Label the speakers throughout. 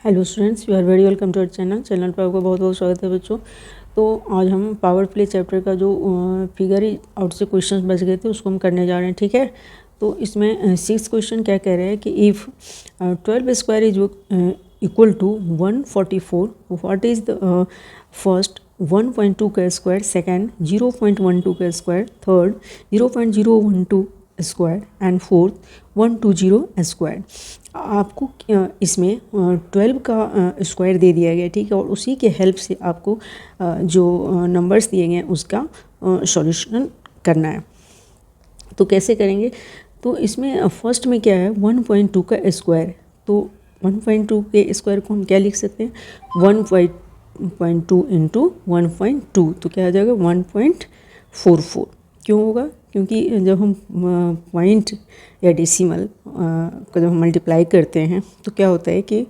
Speaker 1: Hello students, you are very welcome to our channel पर आपका बहुत बहुत स्वागत है बच्चों। तो आज हम पावर प्ले चैप्टर का जो फिगर आउट से क्वेश्चंस बच गए थे उसको हम करने जा रहे हैं, ठीक है। तो इसमें 6 क्वेश्चन क्या कह रहे हैं कि if 12 square is equal to 144, what is the first 1.2 का स्क्वायर, सेकेंड 0.12 का square, third 0.012 square and fourth 120 square. आपको इसमें 12 का स्क्वायर दे दिया गया, ठीक है, और उसी के हेल्प से आपको जो नंबर्स दिए गए हैं उसका सॉल्यूशन करना है। तो कैसे करेंगे? तो इसमें फर्स्ट में क्या है 1.2 का स्क्वायर, तो 1.2 के स्क्वायर को हम क्या लिख सकते हैं 1.2 इंटू 1.2, तो क्या आ जाएगा 1.44। क्यों होगा? क्योंकि जब हम पॉइंट या डेसिमल का जब हम मल्टीप्लाई करते हैं तो क्या होता है कि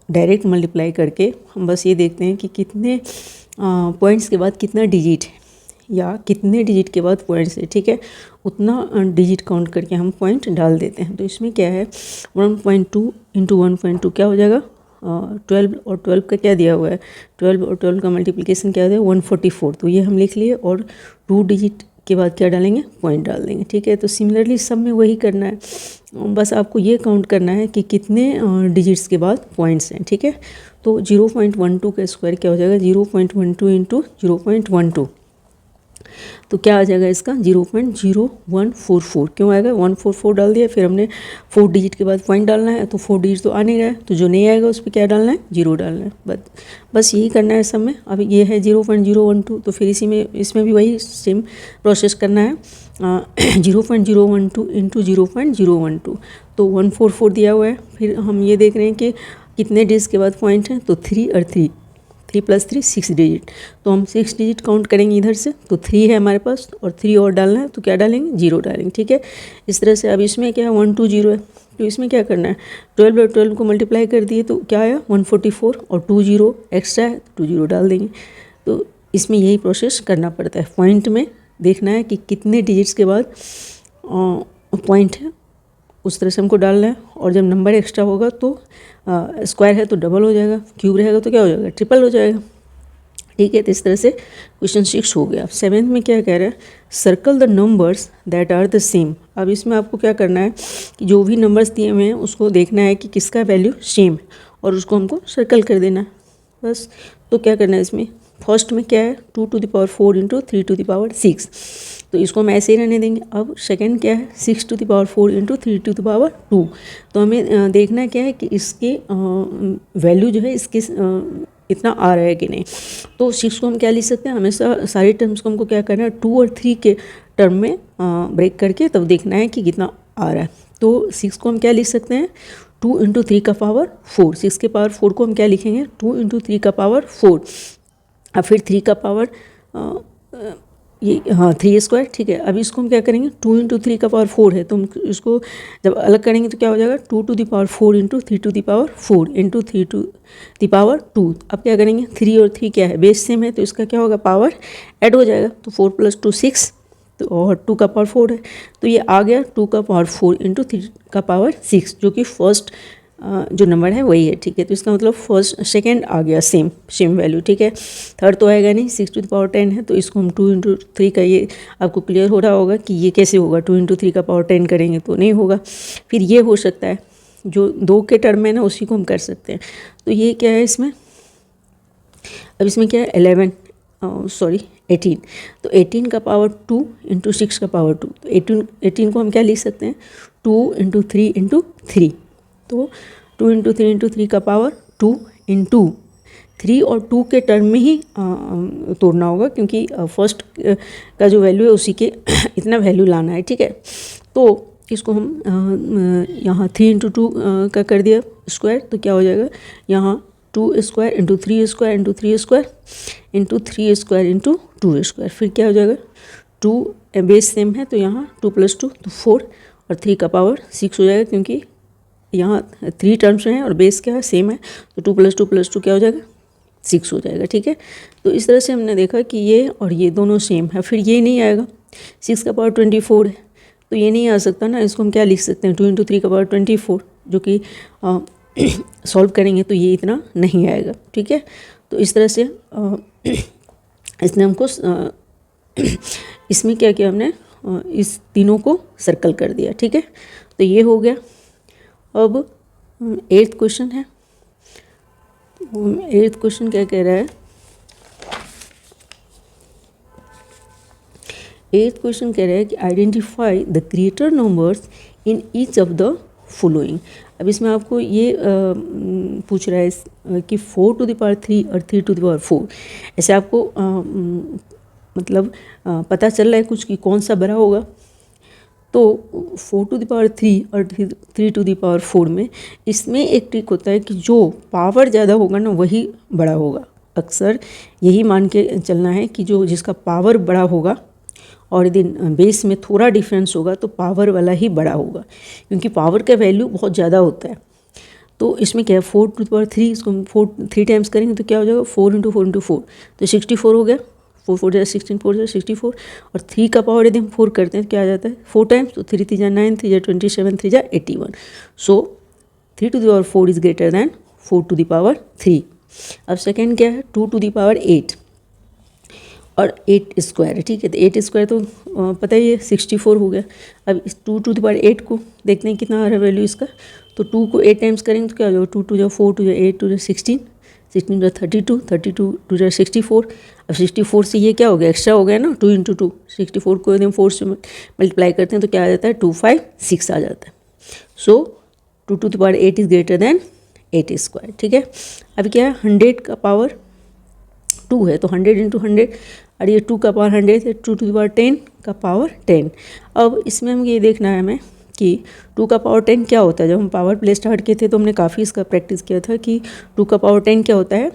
Speaker 1: डायरेक्ट मल्टीप्लाई करके हम बस ये देखते हैं कि कितने पॉइंट्स के बाद कितना डिजिट है या कितने डिजिट के बाद पॉइंट्स है, ठीक है, उतना डिजिट काउंट करके हम पॉइंट डाल देते हैं। तो इसमें क्या है 1.2 इंटू 1.2 क्या हो जाएगा 12, और 12 का क्या दिया हुआ है 12 और 12 का मल्टीप्लिकेशन क्या है 144, तो ये हम लिख लिए और 2 डिजिट के बाद क्या डालेंगे पॉइंट डाल देंगे, ठीक है। तो सिमिलरली सब में वही करना है, बस आपको ये काउंट करना है कि कितने डिजिट्स के बाद पॉइंट्स हैं, ठीक है। तो 0.12 का स्क्वायर क्या हो जाएगा 0.12 इंटू 0.12, तो क्या आ जाएगा इसका 0.0144। क्यों आएगा 144 डाल दिया, फिर हमने 4 डिजिट के बाद पॉइंट डालना है, तो 4 डिजिट तो आ नहीं रहा है, तो जो नहीं आएगा उस पर क्या डालना है 0 डालना है। बस यही करना है सब में। अब ये है 0.012, तो फिर इसमें भी वही सेम प्रोसेस करना है 0.012 इंटू 0.012, तो 144 दिया हुआ है। फिर हम ये देख रहे हैं कि कितने डिजिट के बाद पॉइंट हैं, तो 3 और 3 प्लस 3 6 डिजिट, तो हम 6 डिजिट काउंट करेंगे इधर से, तो 3 है हमारे पास और 3 और डालना है, तो क्या डालेंगे 0 डालेंगे, ठीक है। इस तरह से अब इसमें क्या है 120 है, तो इसमें क्या करना है 12 और 12 को मल्टीप्लाई कर दिए तो क्या आया 144 और 20 एक्स्ट्रा है तो 20 डाल देंगे। तो इसमें यही प्रोसेस करना पड़ता है, पॉइंट में देखना है कि कितने डिजिट्स के बाद पॉइंट है, उस तरह से हमको डालना है। और जब नंबर एक्स्ट्रा होगा तो स्क्वायर है तो डबल हो जाएगा, क्यूब रहेगा तो क्या हो जाएगा ट्रिपल हो जाएगा, ठीक है। तो इस तरह से क्वेश्चन 6 हो गया। 7th में क्या कह रहा है circle the numbers that are the same. अब इसमें आपको क्या करना है कि जो भी नंबर्स दिए हुए हैं उसको देखना है कि किसका वैल्यू सेम है और उसको हमको सर्कल कर देना है बस। तो क्या करना है इसमें फर्स्ट में क्या है 2 to the power 4 into 3 to the power 6, तो इसको हम ऐसे ही रहने देंगे। अब सेकंड क्या है 6 to the power 4 into 3 to the power 2, तो हमें देखना क्या है कि इसके वैल्यू जो है इसके इतना आ रहा है कि नहीं। तो 6 को हम क्या लिख सकते हैं, हमेशा सारे टर्म्स को हमको क्या करना है 2 और 3 के टर्म में ब्रेक करके तब देखना है कि कितना आ रहा है। तो 6 को हम क्या लिख सकते हैं 2 इंटू 3 का पावर 4, 6 के पावर 4 को हम क्या लिखेंगे 2 इंटू 3 का पावर 4, और फिर 3 का पावर ये 3 स्क्वायर, ठीक है। अब इसको हम क्या करेंगे 2 इंटू 3 का पावर 4 है, तो हम इसको जब अलग करेंगे तो क्या हो जाएगा 2 to the power 4 into 3 to the power 4 into 3 to the power 2। अब क्या करेंगे 3 और 3 क्या है बेस सेम है, तो इसका क्या होगा पावर ऐड हो जाएगा, तो 4 + 2 6, तो और 2 का पावर 4 है, तो ये आ गया 2 का पावर 4 इंटू 3 का पावर 6, जो कि फर्स्ट जो नंबर है वही है, ठीक है। तो इसका मतलब फर्स्ट सेकंड आ गया सेम वैल्यू, ठीक है। थर्ड तो आएगा नहीं, 6 to the power 10 है, तो इसको हम 2 इंटू 3 का, ये आपको क्लियर हो रहा होगा कि ये कैसे होगा 2 इंटू 3 का पावर 10 करेंगे तो नहीं होगा। फिर ये हो सकता है जो 2 के टर्म में ना उसी को हम कर सकते हैं। तो ये क्या है इसमें, अब इसमें क्या है 18, तो 18 का पावर 2 इंटू 6 का पावर 2, तो 18 को हम क्या लिख सकते हैं 2 इंटू 3 इंटू 3, तो 2 इंटू 3 इंटू 3 का पावर 2 इंटू 3 और 2 के टर्म में ही तोड़ना होगा, क्योंकि फर्स्ट का जो वैल्यू है उसी के इतना वैल्यू लाना है, ठीक है। तो इसको हम यहाँ 3 इंटू 2 का कर दिया स्क्वायर, तो क्या हो जाएगा यहाँ 2 square into 3 square into 3 square into 3 square into 2 square, फिर क्या हो जाएगा 2 बेस सेम है, तो यहाँ 2 + 2 तो 4 और 3 का पावर 6 हो जाएगा, क्योंकि यहाँ 3 टर्म्स हैं और बेस क्या है सेम है, तो 2 + 2 + 2 क्या हो जाएगा 6 हो जाएगा, ठीक है। तो इस तरह से हमने देखा कि ये और ये दोनों सेम है। फिर ये नहीं आएगा 6 का पावर 24 है, तो ये नहीं आ सकता ना, इसको हम क्या लिख सकते हैं 2 इंटू 3 का पावर 24, जो कि सॉल्व करेंगे तो ये इतना नहीं आएगा, ठीक है। तो इस तरह से इसने हमको इसमें क्या किया हमने, इस तीनों को सर्कल कर दिया, ठीक है। तो ये हो गया। अब 8th क्वेश्चन है। 8th क्वेश्चन क्या कह रहा है, 8th क्वेश्चन कह रहा है कि identify the greater numbers in each of the following. अब इसमें आपको ये पूछ रहा है कि 4 टू द पावर 3 और 3 टू द पावर 4, ऐसे आपको मतलब पता चल रहा है कुछ कि कौन सा बड़ा होगा। तो 4 टू द पावर 3 और 3 टू द पावर 4 में इसमें एक ट्रिक होता है कि जो पावर ज़्यादा होगा ना वही बड़ा होगा। अक्सर यही मान के चलना है कि जो जिसका पावर बड़ा होगा और यदि बेस में थोड़ा डिफरेंस होगा तो पावर वाला ही बड़ा होगा, क्योंकि पावर का वैल्यू बहुत ज़्यादा होता है। तो इसमें क्या है, 4 टू द पावर 3, इसको 3 टाइम्स करेंगे तो क्या हो जाएगा, 4 इंटू 4 इंटू 4 तो 64 हो गया। 4 4 16, 4 64, और 3 का पावर यदि हम 4 करते हैं तो क्या आ जाता है 4 टाइम्स, तो 3 3 9, 3 27, 3 81। So 3 to the power 4 is greater than 4 to the power 3। अब सेकेंड क्या है, 2 टू द पावर 8 और 8 स्क्वायर है, ठीक है। तो 8 स्क्वायर तो पता ही है 64 हो गया। अब इस 2 टू द पावर 8 को देखते हैं कितना आ रहा है वैल्यू इसका। तो 2 को 8 टाइम्स करेंगे तो क्या हो जाएगा, 2 2 4 2 8 2 16 16 32 32 2 64। अब 64 से ये क्या हो गया, एक्स्ट्रा हो गया ना, 2 इंटू 2। 64 को यदि हम 4 से मल्टीप्लाई करते हैं तो क्या आ जाता है, 256 आ जाता है। So 2 to the power 8 is greater than 8 square, ठीक है। अब क्या है, 100 का पावर 2 है तो 100 इंटू 100, और ये 2 का पावर 100 है, 2 टू द पावर 10 का पावर 10। अब इसमें हम ये देखना है हमें कि 2 का पावर 10 क्या होता है। जब हम पावर प्ले स्टार्ट किए थे तो हमने काफ़ी इसका प्रैक्टिस किया था कि 2 का पावर 10 क्या होता है,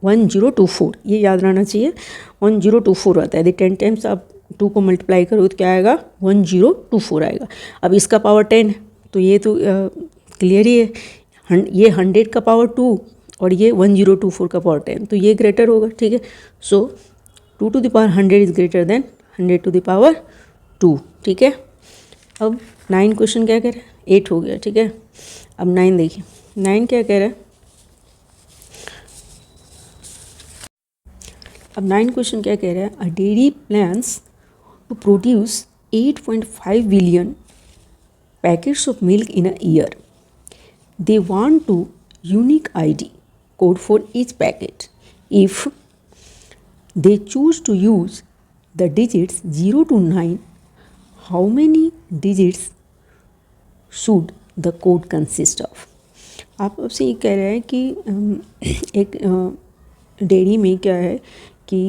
Speaker 1: 1024। ये याद रहना चाहिए, 1024 आता है। यदि 10 टाइम्स आप 2 को मल्टीप्लाई करो तो क्या आएगा, 1024 आएगा। अब इसका पावर 10 है तो ये तो क्लियर ही है, ये 100 का पावर 2 और ये 1024 का पावर 10, तो ये ग्रेटर होगा, ठीक है। So 2 to the power 100 is greater than 100 to the power 2, ठीक है। अब 9 क्वेश्चन क्या कह रहा है, 8 हो गया, ठीक है। अब 9 देखिए, 9 क्या कह रहा है। अब 9 क्वेश्चन क्या कह रहा है, a dairy plans to produce 8.5 billion packets of milk in a year. They want to unique ID code for each packet. If they choose to use the digits 0 to 9, how many digits should the code consist of? आप आपसे ये कह रहे हैं कि एक dairy में क्या है कि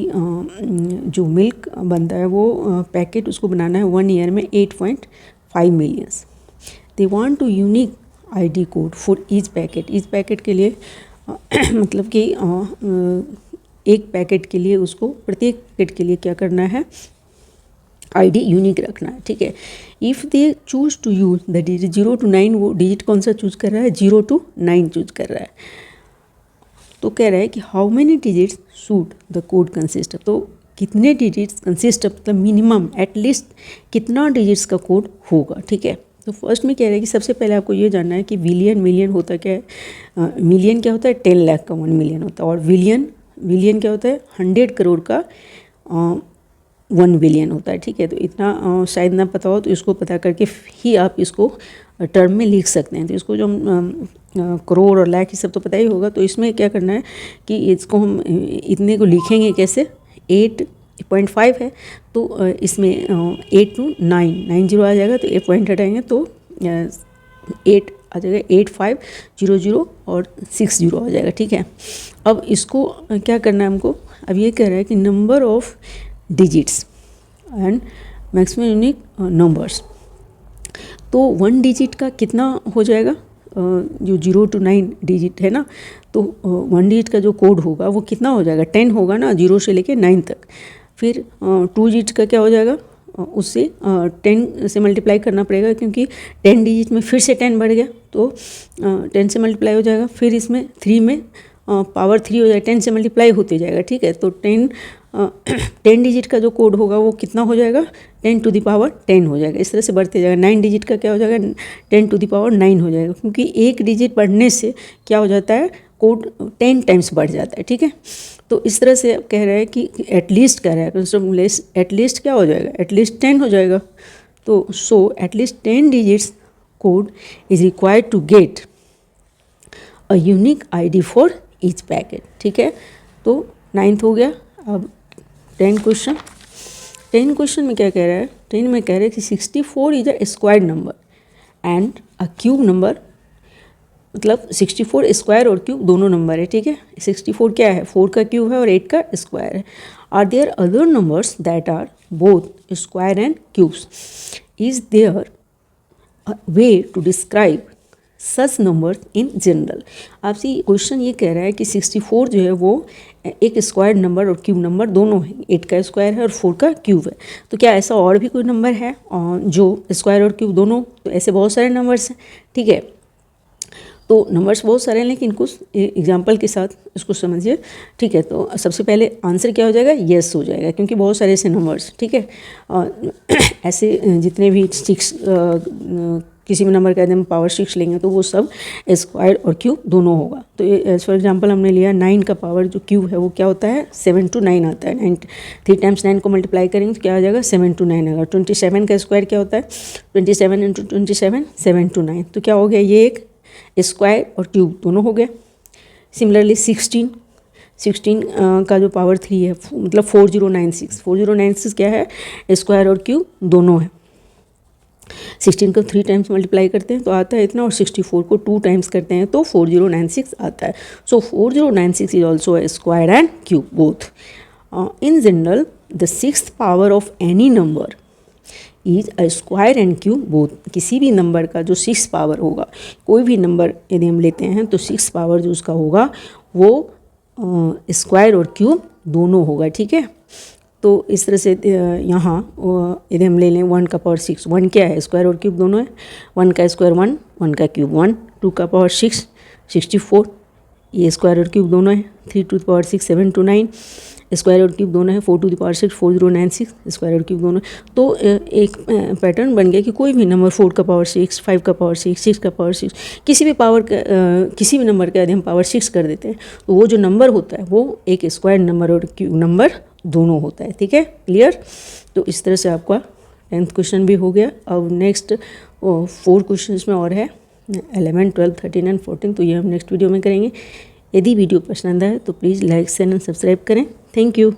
Speaker 1: जो मिल्क बनता है वो पैकेट उसको बनाना है 1 ईयर में 8.5 millions. They want to unique ID code for each packet. Each packet के लिए मतलब कि एक पैकेट के लिए उसको, प्रत्येक पैकेट के लिए क्या करना है, ID यूनिक रखना है, ठीक है। If they choose to use the digit 0 to 9, वो डिजिट कौन सा चूज कर रहा है, 0 to 9 चूज कर रहा है। तो कह रहा है कि how many digits should the code consist, तो कितने डिजिट्स कंसिस्ट, मतलब मिनिमम एटलीस्ट कितना डिजिट्स का कोड होगा, ठीक है। तो फर्स्ट में कह रहे हैं कि सबसे पहले आपको ये जानना है कि मिलियन होता क्या है। मिलियन क्या होता है, 10 लाख का 1 मिलियन होता है, और बिलियन क्या होता है, 100 करोड़ का 1 बिलियन होता है, ठीक है। तो इतना शायद ना पता हो तो इसको पता करके ही आप इसको टर्म में लिख सकते हैं। तो इसको जो करोड़ और लाख ये सब तो पता ही होगा। तो इसमें क्या करना है कि इसको हम इतने को लिखेंगे कैसे, 8.5 है तो इसमें 8 to 9 0 आ जाएगा, तो 8 पॉइंट हटाएंगे तो 8 आ जाएगा, 8500 और 60 आ जाएगा, ठीक है। अब इसको क्या करना है हमको, अब ये कह रहा है कि number of digits and maximum unique numbers. तो 1 डिजिट का कितना हो जाएगा, जो 0 to 9 डिजिट है ना, तो 1 डिजिट का जो कोड होगा वो कितना हो जाएगा, 10 होगा ना, 0 से लेके 9 तक। फिर 2 डिजिट का क्या हो जाएगा, उससे 10 से मल्टीप्लाई करना पड़ेगा, क्योंकि 10 डिजिट में फिर से 10 बढ़ गया तो 10 से मल्टीप्लाई हो जाएगा। फिर इसमें 3 में पावर 3 हो जाएगा, 10 से मल्टीप्लाई होते जाएगा, ठीक है। तो 10 डिजिट का जो कोड होगा वो कितना हो जाएगा, 10 टू द पावर 10 हो जाएगा। इस तरह से बढ़ते जाएगा। 9 डिजिट का क्या हो जाएगा, 10 टू द पावर 9 हो जाएगा, क्योंकि एक डिजिट बढ़ने से क्या हो जाता है, कोड 10 टाइम्स बढ़ जाता है, ठीक है। तो इस तरह से कह रहा है कि एटलीस्ट कह रहा है, एटलीस्ट क्या हो जाएगा, एटलीस्ट 10 हो जाएगा। तो so at least 10 digits code is required to get a unique ID for each packet, ठीक है। तो 9th हो गया। अब 10 क्वेश्चन में क्या कह रहा है, 10 में कह रहा है कि 64 is a square number and a cube number, मतलब 64 स्क्वायर और क्यूब दोनों नंबर है, ठीक है। 64 क्या है, 4 का क्यूब है और 8 का स्क्वायर है। Are there other numbers that are both square and cubes, is there way to describe such numbers in general. आपसे क्वेश्चन ये कह रहा है कि 64 जो है वो एक स्क्वायर नंबर और क्यूब नंबर दोनों है, 8 का स्क्वायर है और 4 का क्यूब है। तो क्या ऐसा और भी कोई नंबर है जो स्क्वायर और क्यूब दोनों, तो ऐसे बहुत सारे नंबर्स हैं, ठीक है। तो नंबर्स बहुत सारे हैं, लेकिन कुछ एग्जांपल के साथ इसको समझिए, ठीक है। तो सबसे पहले आंसर क्या हो जाएगा, येस हो जाएगा, क्योंकि बहुत सारे ऐसे नंबर्स, ठीक है। ऐसे जितने भी 6 किसी भी नंबर का यदि हम पावर 6 लेंगे तो वो सब स्क्वायर और क्यूब दोनों होगा। तो एज फॉर एग्जांपल हमने लिया 9 का पावर जो क्यूब है वो क्या होता है, 7 to 9 आता है। 3 टाइम्स 9 को मल्टीप्लाई करेंगे तो क्या आ जाएगा, 7 to 9 आएगा। 27 का स्क्वायर क्या होता है, 27 × 27 7 to 9, तो क्या हो गया, ये एक स्क्वायर और क्यूब दोनों हो गया। सिमिलरली 16 का जो पावर 3 है, मतलब 4096 क्या है, स्क्वायर और क्यूब दोनों है। 16 को 3 टाइम्स मल्टीप्लाई करते हैं तो आता है इतना, और 64 को 2 टाइम्स करते हैं तो 4096 आता है। सो 4096 is also a square and cube both. In general the 6th power of any number is a square and cube both. किसी भी नंबर का जो 6 पावर होगा, कोई भी नंबर यदि हम लेते हैं तो 6 पावर जो उसका होगा वो स्क्वायर और क्यूब दोनों होगा, ठीक है। तो इस तरह से यहाँ यदि हम ले लें 1 का पावर 6, 1 क्या है, स्क्वायर और क्यूब दोनों है। 1 का स्क्वायर 1, 1 का क्यूब 1। 2 का पावर 6 64, ये स्क्वायर और क्यूब दोनों है। 3 to the power 6 7 to 9, square और क्यूब दोनों है। 4 to the power 6 4096, स्क्वायर और क्यूब दोनों। तो एक पैटर्न बन गया कि कोई भी नंबर 4 का पावर 6, 5 का पावर 6, 6 का पावर 6, किसी भी पावर का किसी भी नंबर का यदि हम पावर 6 कर देते हैं तो वो जो नंबर होता है वो एक स्क्वायर नंबर और क्यूब नंबर दोनों होता है, ठीक है, क्लियर। तो इस तरह से आपका 10th क्वेश्चन भी हो गया। अब नेक्स्ट 4 क्वेश्चन में और है, 11, 12, 13 एंड 14, तो ये हम नेक्स्ट वीडियो में करेंगे। यदि वीडियो पसंद आए तो please like share and subscribe करें। Thank you.